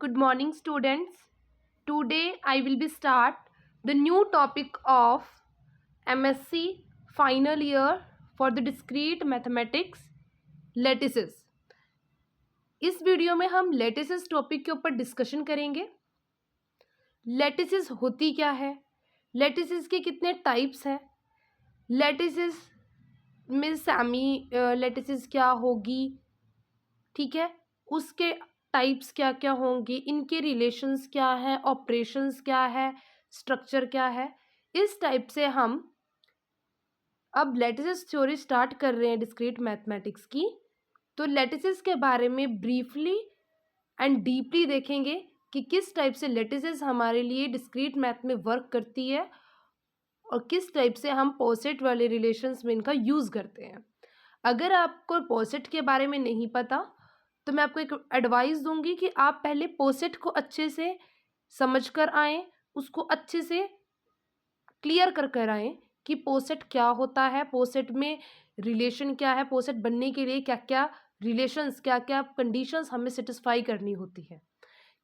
Good morning, students. Today I will be start the new topic of MSc final year for the discrete mathematics lattices. इस video में हम lattices topic के ऊपर discussion करेंगे। Lattices होती क्या है, लैटिसेस के कितने टाइप्स हैं, लैटिसेस में सेमी लैटिसेस क्या होगी, ठीक है, उसके टाइप्स क्या क्या होंगी, इनके रिलेशंस क्या है, ऑपरेशंस क्या है, स्ट्रक्चर क्या है। इस टाइप से हम अब लैटिसेस थ्योरी स्टार्ट कर रहे हैं डिस्क्रीट मैथमेटिक्स की। तो लैटिसेस के बारे में ब्रीफली एंड डीपली देखेंगे कि किस टाइप से लैटिसेस हमारे लिए डिस्क्रीट मैथ में वर्क करती है और किस टाइप से हम पोसेट वाले रिलेशंस में इनका यूज़ करते हैं। अगर आपको पोसेट के बारे में नहीं पता तो मैं आपको एक एडवाइस दूंगी कि आप पहले पोसेट को अच्छे से समझ कर आएँ, उसको अच्छे से क्लियर कर आएँ कि पोसेट क्या होता है, पोसेट में रिलेशन क्या है, पोसेट बनने के लिए क्या क्या रिलेशंस, क्या क्या कंडीशंस हमें सेटिस्फाई करनी होती है।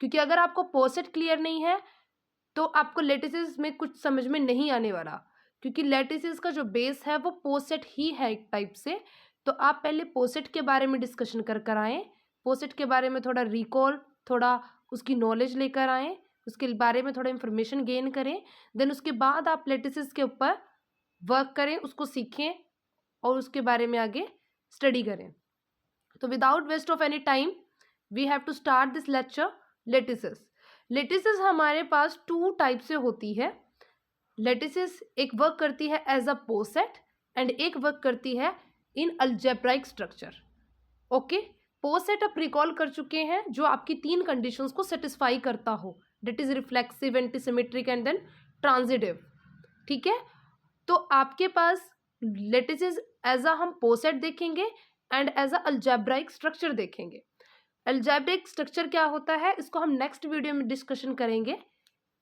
क्योंकि अगर आपको पोसेट क्लियर नहीं है तो आपको लैटिसेस में कुछ समझ में नहीं आने वाला, क्योंकि लैटिसेस का जो बेस है वो पोसेट ही है एक टाइप से। तो आप पहले पोसेट के बारे में डिस्कशन कर आएँ, पोसेट के बारे में थोड़ा रिकॉल, थोड़ा उसकी नॉलेज लेकर आएँ, उसके बारे में थोड़ा इन्फॉर्मेशन गेन करें। देन उसके बाद आप लैटिसेस के ऊपर वर्क करें, उसको सीखें और उसके बारे में आगे स्टडी करें। तो without waste of any time we have to start this lecture. Lattices lattices हमारे पास टू टाइप से होती है। लैटिसेस एक वर्क करती है एज अ पोसेट एंड एक वर्क करती है इन अलजेब्राइक स्ट्रक्चर। ओके, पोसेट आप रिकॉल कर चुके हैं जो आपकी तीन कंडीशंस को सेटिस्फाई करता हो, that is reflexive, antisymmetric and then transitive. ठीक है, तो आपके पास लैटिसेस एज अ हम पोसेट देखेंगे and as a algebraic structure देखेंगे। अलजेब्रिक स्ट्रक्चर क्या होता है इसको हम नेक्स्ट वीडियो में डिस्कशन करेंगे।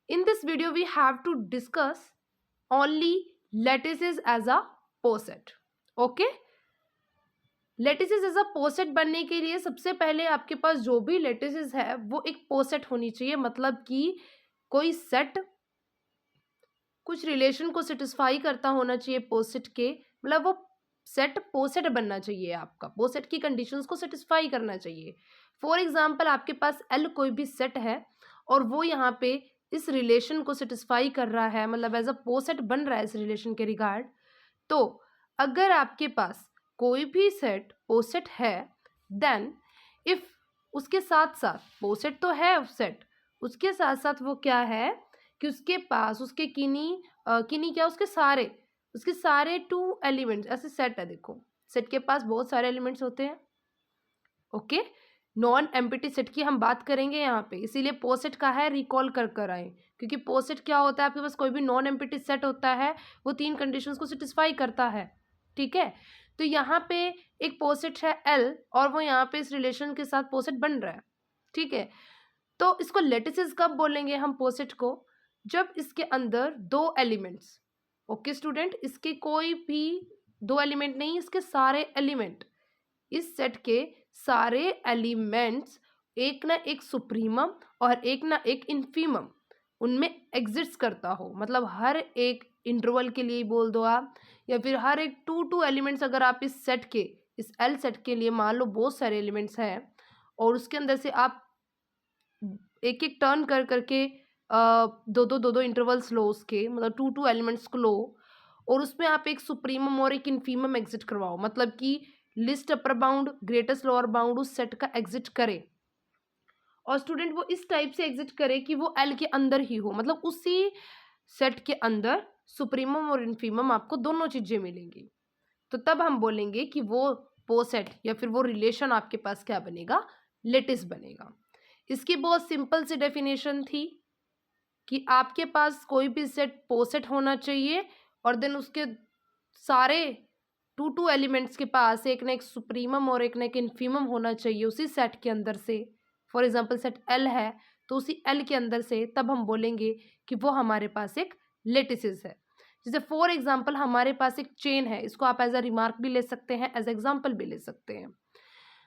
In this video we have to discuss only lattices as a poset. Okay, lattices as a poset बनने के लिए सबसे पहले आपके पास जो भी लैटिसेस है वो एक पोसेट होनी चाहिए, मतलब कि कोई सेट कुछ रिलेशन को सेटिस्फाई करता होना चाहिए पोसेट के, मतलब वो सेट पोसेट बनना चाहिए, आपका पोसेट की कंडीशंस को सेटिस्फाई करना चाहिए। फॉर एग्जांपल आपके पास एल कोई भी सेट है और वो यहाँ पे इस रिलेशन को सेटिस्फाई कर रहा है, मतलब एज अ पोसेट बन रहा है इस रिलेशन के रिगार्ड। तो अगर आपके पास कोई भी सेट पोसेट है देन इफ उसके साथ साथ पोसेट तो है सेट, उसके साथ साथ वो क्या है कि उसके पास उसके किन्हीं क्या उसके सारे टू एलिमेंट्स, ऐसे सेट है, देखो सेट के पास बहुत सारे एलिमेंट्स होते हैं। ओके, नॉन एम्प्टी सेट की हम बात करेंगे यहाँ पे, इसीलिए पोसेट का है रिकॉल कर आए, क्योंकि पोसेट क्या होता है, आपके पास कोई भी नॉन एम्प्टी सेट होता है वो तीन कंडीशंस को सेटिस्फाई करता है। ठीक है, तो यहाँ पे एक पोसेट है एल और वो यहाँ पे इस रिलेशन के साथ पोसेट बन रहा है। ठीक है, तो इसको लैटिसेस कब बोलेंगे हम पोसेट को, जब इसके अंदर दो एलिमेंट्स, ओके स्टूडेंट, इसके कोई भी दो एलिमेंट नहीं, इसके सारे एलिमेंट, इस सेट के सारे एलिमेंट्स एक ना एक सुप्रीमम और एक ना एक इन्फीमम उनमें एग्जिस्ट करता हो, मतलब हर एक इंटरवल के लिए बोल दो आप, या फिर हर एक टू एलिमेंट्स, अगर आप इस सेट के, इस एल सेट के लिए मान लो बहुत सारे एलिमेंट्स हैं और उसके अंदर से आप एक एक टर्न करके दो इंटरवल्स लो उसके, मतलब टू एलिमेंट्स को लो और उसमें आप एक सुप्रीमम और एक इन्फीमम एग्जिट करवाओ, मतलब कि list upper bound greatest lower bound उस सेट का एग्जिट करे और स्टूडेंट वो इस टाइप से एग्जिट करे कि वो एल के अंदर ही हो, मतलब उसी सेट के अंदर सुप्रीमम और इन्फीमम आपको दोनों चीजें मिलेंगी। तो तब हम बोलेंगे कि वो पोसेट या फिर वो रिलेशन आपके पास क्या बनेगा, लेटिस बनेगा। इसकी बहुत सिंपल सी डेफिनेशन थी कि आपके पास कोई भी सेट पोसेट होना चाहिए और देन उसके सारे टू एलिमेंट्स के पास एक ना एक सुप्रीमम और एक ना एक इन्फीमम होना चाहिए उसी सेट के अंदर से। फॉर एग्जांपल सेट एल है तो उसी एल के अंदर से तब हम बोलेंगे कि वो हमारे पास एक लेटिसेस है। जैसे फॉर एग्जांपल हमारे पास एक चेन है, इसको आप एज अ रिमार्क भी ले सकते हैं, एज एग्जाम्पल भी ले सकते हैं।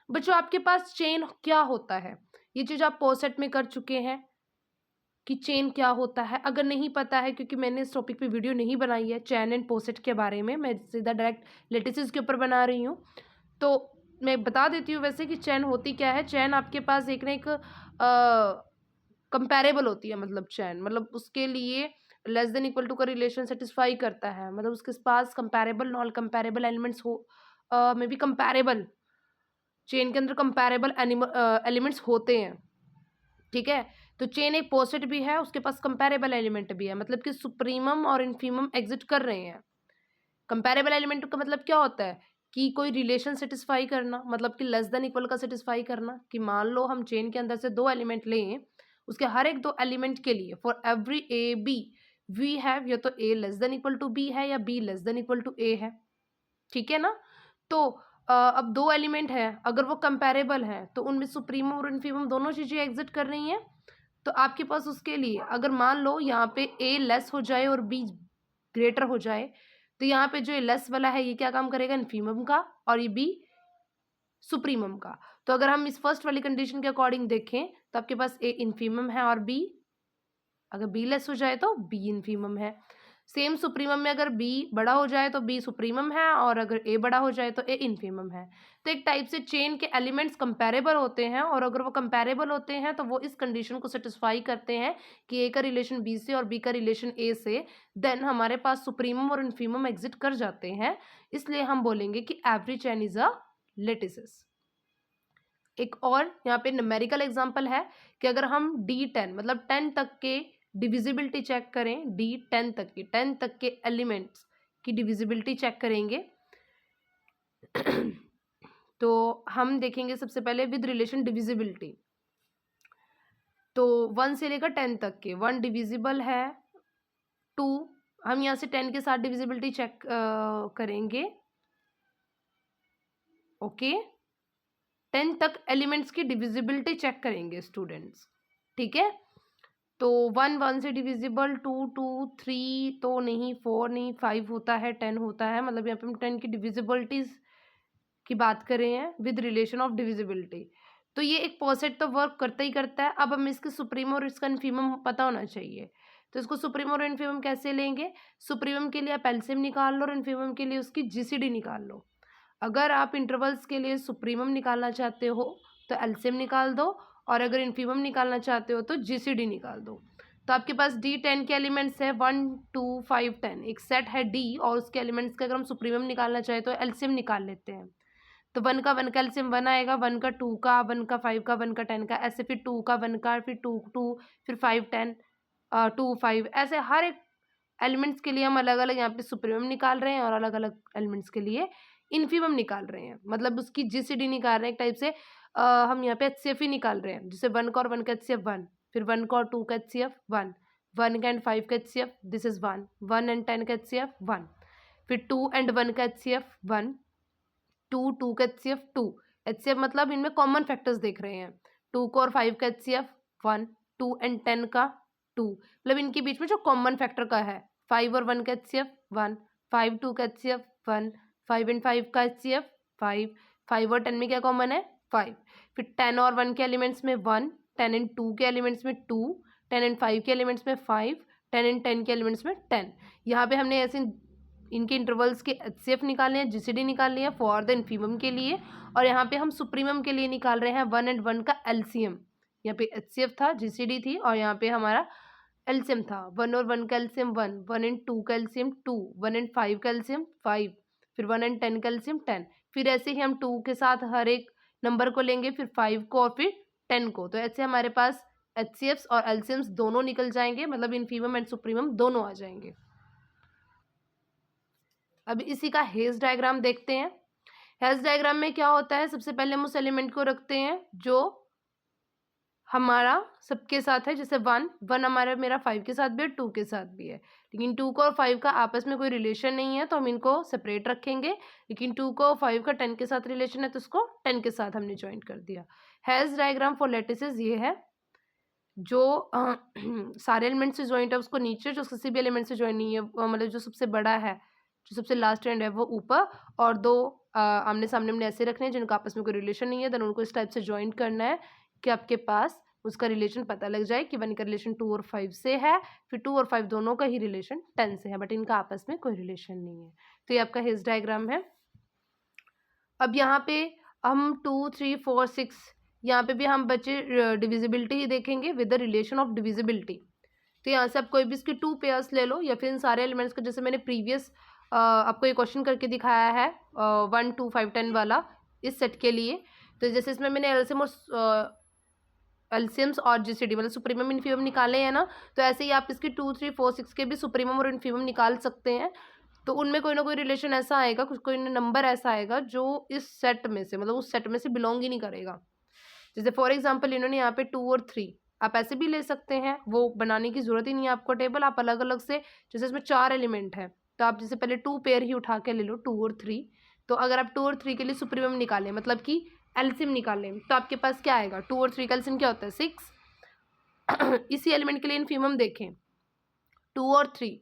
बच्चों आपके पास चेन क्या होता है, ये चीज़ आप पोसेट में कर चुके हैं कि चेन क्या होता है। अगर नहीं पता है, क्योंकि मैंने इस टॉपिक पे वीडियो नहीं बनाई है चेन एंड पोसेट के बारे में, मैं सीधा डायरेक्ट लेटिसेस के ऊपर बना रही हूँ, तो मैं बता देती हूँ वैसे कि चेन होती क्या है। चेन आपके पास एक ना एक कंपैरेबल होती है, मतलब चेन मतलब उसके लिए लेस देन इक्वल टू का रिलेशन सेटिस्फाई करता है, मतलब उसके पास कंपैरेबल नॉन कंपैरेबल एलिमेंट्स हो, मे बी कंपैरेबल, चेन के अंदर कंपैरेबल एलिमेंट्स होते हैं, ठीक है। तो चेन एक पोसेट भी है, उसके पास कंपैरेबल एलिमेंट भी है, मतलब कि सुप्रीमम और इन्फीमम एग्जिट कर रहे हैं। कंपैरेबल एलिमेंट का मतलब क्या होता है कि कोई रिलेशन सेटिस्फाई करना, मतलब कि लेस देन इक्वल का सेटिस्फाई करना, कि मान लो हम चेन के अंदर से दो एलिमेंट लें, उसके हर एक दो एलिमेंट के लिए for every A B we have या तो A less than equal to B है या B less than equal to A है, ठीक है ना। तो अब दो एलिमेंट है, अगर वो कंपैरेबल है तो उनमें सुप्रीमम और इन्फीमम दोनों चीजें एग्जिट कर रही हैं। तो आपके पास उसके लिए अगर मान लो यहाँ पे ए लेस हो जाए और बी ग्रेटर हो जाए, तो यहाँ पे जो लेस वाला है ये क्या काम करेगा, इन्फीमम का, और ये बी सुप्रीमम का। तो अगर हम इस फर्स्ट वाली कंडीशन के अकॉर्डिंग देखें तो आपके पास ए इन्फीमम है और बी, अगर बी लेस हो जाए तो बी इन्फीमम है। सेम सुप्रीमम में अगर बी बड़ा हो जाए तो बी सुप्रीमम है, और अगर ए बड़ा हो जाए तो ए इन्फीमम है। तो एक टाइप से चेन के एलिमेंट्स कंपैरेबल होते हैं, और अगर वो कंपैरेबल होते हैं तो वो इस कंडीशन को सेटिस्फाई करते हैं कि ए का रिलेशन बी से और बी का रिलेशन ए से, देन हमारे पास सुप्रीमम और इन्फीमम एग्जिट कर जाते हैं। इसलिए हम बोलेंगे कि एवरी चेन इज अ लेटिसेस। एक और यहाँ पे न्यूमेरिकल एग्जांपल है कि अगर हम D10 मतलब 10 तक के डिविजिबिलिटी चेक करें, D10 तक की 10 तक के एलिमेंट्स की डिविजिबिलिटी चेक करेंगे तो हम देखेंगे सबसे पहले विद रिलेशन डिविजिबिलिटी। तो 1 से लेकर 10 तक के 1 डिविजिबल है, 2 हम यहाँ से 10 के साथ डिविजिबिलिटी चेक करेंगे, ओके। 10 तक एलिमेंट्स की डिविजिबिलिटी चेक करेंगे स्टूडेंट्स, ठीक है। तो 1 1 से डिविजिबल, 2 2 3 तो नहीं, 4 नहीं, 5 होता है, 10 होता है, मतलब यहाँ पे हम 10 की डिविजिबिलिटीज की बात कर रहे हैं विद रिलेशन ऑफ डिविजिबिलिटी। तो ये एक पोसेट तो वर्क करता ही करता है। अब हम इसके सुप्रीमम और इसका इन्फीमम पता होना चाहिए। तो इसको सुप्रीमम और इन्फीमम कैसे लेंगे, सुप्रीमम के लिए आप एलसीएम निकाल लो और इन्फीमम के लिए उसकी जीसीडी निकाल लो। अगर आप इंटरवल्स के लिए सुप्रीमम निकालना चाहते हो तो एलसीएम निकाल दो, और अगर इन्फीमम निकालना चाहते हो तो जीसीडी निकाल दो। तो आपके पास D10 के एलिमेंट्स है 1 2 5 10, एक सेट है D, और उसके एलिमेंट्स का अगर हम सुप्रीमम निकालना चाहे तो एलसीएम निकाल लेते हैं। तो 1 का 1 का एलसीएम 1 आएगा, 1 का 2 का, 1 का 5 का, 1 का 10 का, ऐसे फिर 2 का 1 का, फिर 2 2 फिर 5 10 2 5, ऐसे हर एक एलिमेंट्स के लिए हम अलग अलग यहाँ पे सुप्रीमम निकाल रहे हैं और अलग अलग एलिमेंट्स के लिए इन्फीमम निकाल रहे हैं, मतलब उसकी जीसीडी निकाल रहे हैं। एक टाइप से हम यहाँ पे एचसीएफ ही निकाल रहे हैं, जैसे 1 का और 1 का एचसीएफ 1, फिर 1 का और 2 का एचसीएफ 1, 1 का एंड 5 का एचसीएफ दिस इज 1, 1 एंड 10 का एचसीएफ 1, फिर 2 एंड 1 का एचसीएफ 1, 2 2 का एचसीएफ 2। एचसीएफ मतलब इनमें कॉमन फैक्टर्स देख रहे हैं, 2 का और 5 का एचसीएफ 1, 2 एंड 10 का 2, मतलब इनके बीच में जो कॉमन फैक्टर का है 5 और 1 का एचसीएफ 1, 5 2 का एचसीएफ 1, 5 एंड 5 का एचसीएफ 5, 5 और 10 में क्या कॉमन है 5, फिर 10 और 1 के एलिमेंट्स में 1, 10 एंड 2 के एलिमेंट्स में 2, 10 एंड 5 के एलिमेंट्स में 5, 10 एंड 10 के एलिमेंट्स में 10। यहाँ पे हमने ऐसे इनके इंटरवल्स के एचसीएफ निकालने हैं, जीसीडी निकालनी है फॉर द इन्फीमम के लिए, और यहाँ पे हम सुप्रीमम के लिए निकाल रहे हैं 1 एंड 1 का एलसीएम। यहाँ पे एचसीएफ था, जीसीडी थी, और यहाँ पे हमारा एलसीएम था। 1 और 1 का एलसीएम 1, 1 एंड 2 का एलसीएम 2, 1 एंड 5 का एलसीएम 5, फिर 1 एंड 10 का एलसीएम 10। फिर ऐसे ही हम 2 के साथ हर एक नंबर को लेंगे, फिर 5 को और फिर 10 को। तो ऐसे हमारे पास एचसीएफ्स और एलसीएम्स दोनों निकल जाएंगे, मतलब इन्फीमम एंड सुप्रीमम दोनों आ जाएंगे। अब इसी का हेज डायग्राम देखते हैं। हेज डायग्राम में क्या होता है, सबसे पहले हम उस एलिमेंट को रखते हैं जो हमारा सबके साथ है, जैसे 1 हमारा मेरा 5 के साथ भी है, 2 के साथ भी है, लेकिन 2 का और 5 का आपस में कोई रिलेशन नहीं है तो हम इनको सेपरेट रखेंगे। लेकिन 2 का और 5 का 10 के साथ रिलेशन है तो उसको 10 के साथ हमने ज्वाइन कर दिया। हेज डायग्राम फॉर लेटिसेस ये है, जो सारे एलिमेंट से ज्वाइंट है उसको नीचे, जो किसी भी एलिमेंट से ज्वाइन नहीं है मतलब जो सबसे बड़ा है, जो सबसे लास्ट एंड है वो ऊपर, और दो आमने सामने हमने ऐसे रखने हैं जिनका आपस में कोई रिलेशन नहीं है, देन उनको इस टाइप से ज्वाइन करना है कि आपके पास उसका रिलेशन पता लग जाए कि 1 का रिलेशन 2 और 5 से है, फिर 2 और 5 दोनों का ही रिलेशन 10 से है, बट इनका आपस में कोई रिलेशन नहीं है। तो ये आपका हिज डायग्राम है। अब यहाँ पे हम 2, 3, 4, 6 यहाँ पे भी हम बच्चे डिविजिबिलिटी ही देखेंगे with the relation of divisibility. तो यहाँ से आप कोई भी इसके 2 पेयर्स ले लो या फिर इन सारे एलिमेंट्स को, जैसे मैंने प्रीवियस आपको ये क्वेश्चन करके दिखाया है 1, 2, 5, 10 वाला इस सेट के लिए। तो जैसे इसमें मैंने एलसीएम्स और जीसीडी मतलब सुप्रीमम इनफीमम निकाले हैं ना, तो ऐसे ही आप इसके 2, 3, 4, 6 के भी सुप्रीमम और इनफीमम निकाल सकते हैं। तो उनमें कोई ना कोई रिलेशन ऐसा आएगा, कोई नंबर ऐसा आएगा जो इस सेट में से मतलब उस सेट में से बिलोंग ही नहीं करेगा। जैसे फॉर एग्जाम्पल इन्होंने यहाँ पे 2 और 3 आप ऐसे भी ले सकते हैं, वो बनाने की जरूरत ही नहीं है आपको टेबल, आप अलग अलग से, जैसे इसमें 4 एलिमेंट है तो आप जैसे पहले 2 पेयर ही उठा के ले लो 2 और 3। तो अगर आप 2 और 3 के लिए सुप्रीमम निकालें मतलब कि एलसीएम निकालें तो आपके पास क्या आएगा, 2 और 3 का एलसीएम क्या होता है 6। इसी एलिमेंट के लिए इनफीमम देखें 2 और 3,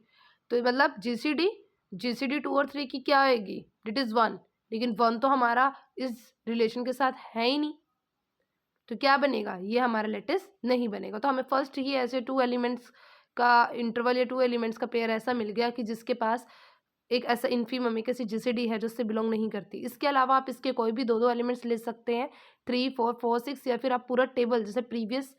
तो मतलब जीसीडी 2 और 3 की क्या आएगी, इट इज़ 1, लेकिन 1 तो हमारा इस रिलेशन के साथ है ही नहीं, तो क्या बनेगा, ये हमारा लेटिस नहीं बनेगा। तो हमें फर्स्ट ही ऐसे 2 एलिमेंट्स का इंटरवल या 2 एलिमेंट्स का पेयर ऐसा मिल गया कि जिसके पास एक ऐसा इनफीमम एक ऐसी जीसीडी है जो उससे बिलोंग नहीं करती। इसके अलावा आप इसके कोई भी 2 एलिमेंट्स ले सकते हैं 3, 4, 4, 6, या फिर आप पूरा टेबल जैसे प्रीवियस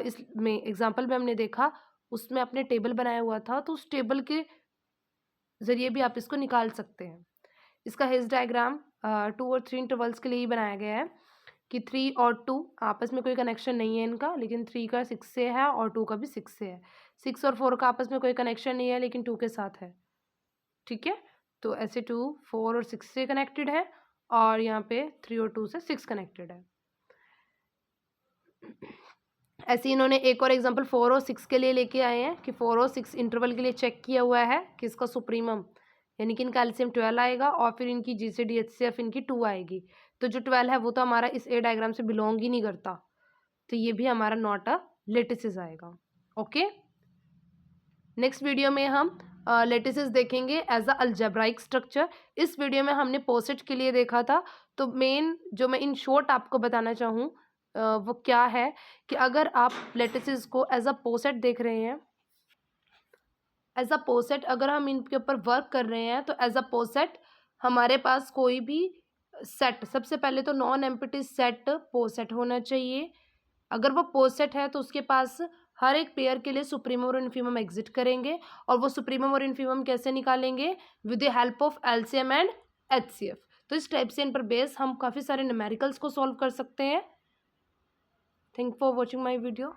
इसमें एग्जाम्पल में हमने देखा उसमें आपने टेबल बनाया हुआ था, तो उस टेबल के जरिए भी आप इसको निकाल सकते हैं। इसका हिज डायग्राम 2 और 3 इंटरवल्स के लिए ही बनाया गया है कि 3 और 2 आपस में कोई कनेक्शन नहीं है इनका, लेकिन 3 का 6 से है और 2 का भी 6 से है। 6 और 4 का आपस में कोई कनेक्शन नहीं है लेकिन 2 के साथ है, ठीक है। तो ऐसे 2, 4 और 6 से कनेक्टेड है और यहाँ पे 3 और 2 से 6 कनेक्टेड है। ऐसे इन्होंने एक और एग्जांपल 4 और 6 के लिए लेके आए हैं कि 4 और 6 इंटरवल के लिए चेक किया हुआ है कि इसका सुप्रीमम यानी कि इनका एलसीएम 12 आएगा और फिर इनकी जीसीडी एचसीएफ इनकी 2 आएगी। तो जो 12 है वो तो हमारा इस ए डायग्राम से बिलोंग ही नहीं करता, तो ये भी हमारा नॉट अ लेटिसेस आएगा। ओके, नेक्स्ट वीडियो में हम लेटिसेस देखेंगे एज अ अलजेब्राइक स्ट्रक्चर। इस वीडियो में हमने पोसेट के लिए देखा था, तो मेन जो मैं इन शॉर्ट आपको बताना चाहूँ वो क्या है कि अगर आप लेटिसेस को एज अ पोसेट देख रहे हैं, एज अ पोसेट अगर हम इनके ऊपर वर्क कर रहे हैं तो एज अ पोसेट हमारे पास कोई भी सेट, सबसे पहले तो नॉन एम्प्टी सेट पोसेट होना चाहिए। अगर वो पोसेट है तो उसके पास हर एक पेयर के लिए सुप्रीमम और इनफीमम एग्जिट करेंगे, और वो सुप्रीमम और इनफीमम कैसे निकालेंगे, with the help of LCM and HCF. तो इस टाइप से इन पर बेस हम काफ़ी सारे न्यूमेरिकल्स को सॉल्व कर सकते हैं। Thank for watching my video.